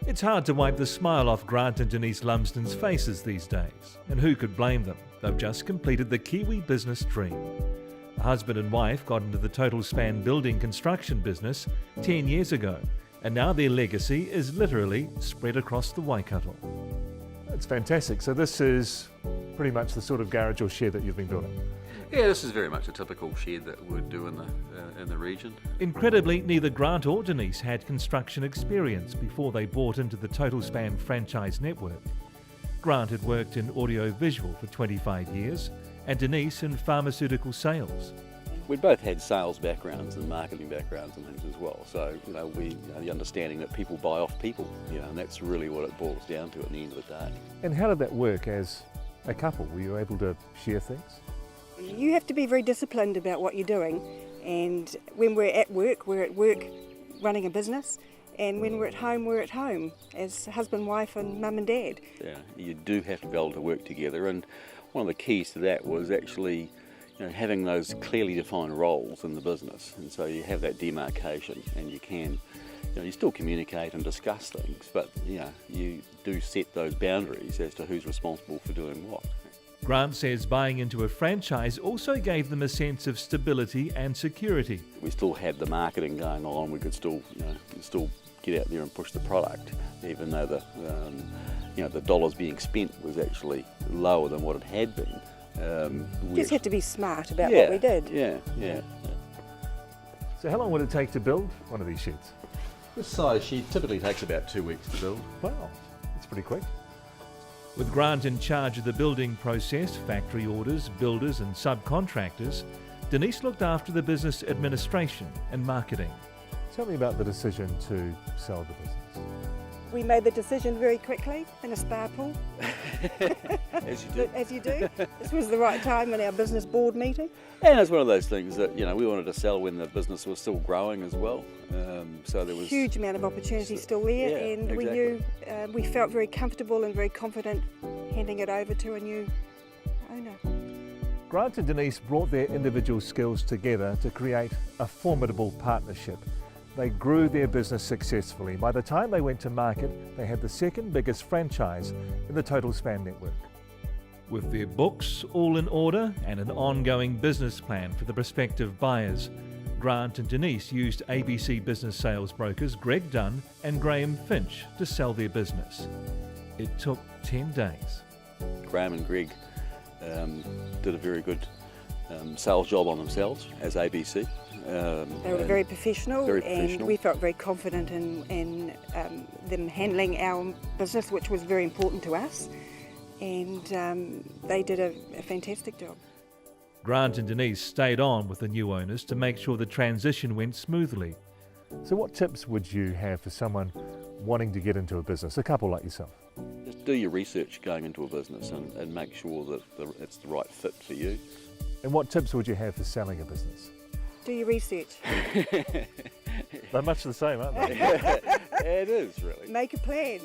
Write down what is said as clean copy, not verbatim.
It's hard to wipe the smile off Grant and Denise Lumsden's faces these days, and who could blame them? They've just completed the Kiwi business dream. The husband and wife got into the total span building construction business 10 years ago, and now their legacy is literally spread across the Waikato. That's fantastic. So this is pretty much the sort of garage or shed that you've been building? Yeah, this is very much a typical shed that we'd do in the region. Incredibly, neither Grant or Denise had construction experience before they bought into the Total Span franchise network. Grant had worked in audio-visual for 25 years and Denise in pharmaceutical sales. We'd both had sales backgrounds and marketing backgrounds and things as well. So, the understanding that people buy off people, and that's really what it boils down to at the end of the day. And how did that work as a couple? Were you able to share things? You have to be very disciplined about what you're doing, and when we're at work running a business, and when we're at home as husband, wife and mum and dad. Yeah, you do have to be able to work together, and one of the keys to that was actually having those clearly defined roles in the business, and so you have that demarcation and you can you still communicate and discuss things, but you do set those boundaries as to who's responsible for doing what. Grant says buying into a franchise also gave them a sense of stability and security. We still had the marketing going on. We could still, still get out there and push the product, even though the dollars being spent was actually lower than what it had been. Just had to be smart about what we did. Yeah. So how long would it take to build one of these sheds? This size shed typically takes about 2 weeks to build. Wow, that's pretty quick. With Grant in charge of the building process, factory orders, builders and subcontractors, Denise looked after the business administration and marketing. Tell me about the decision to sell the business. We made the decision very quickly in a spa pool. As you do. As you do. This was the right time in our business board meeting. And it's one of those things that we wanted to sell when the business was still growing as well. So there was huge amount of opportunity still there, and we knew we felt very comfortable and very confident handing it over to a new owner. Grant and Denise brought their individual skills together to create a formidable partnership. They grew their business successfully. By the time they went to market, they had the second biggest franchise in the Total Span network. With their books all in order and an ongoing business plan for the prospective buyers, Grant and Denise used ABC Business sales brokers Greg Dunn and Graham Finch to sell their business. It took 10 days. Graham and Greg did a very good sales job on themselves as ABC. They were very professional, and we felt very confident in them handling our business, which was very important to us, and they did a fantastic job. Grant and Denise stayed on with the new owners to make sure the transition went smoothly. So what tips would you have for someone wanting to get into a business, a couple like yourself? Just do your research going into a business and make sure that it's the right fit for you. And what tips would you have for selling a business? Do your research. They're much the same, aren't they? It is, really. Make a plan.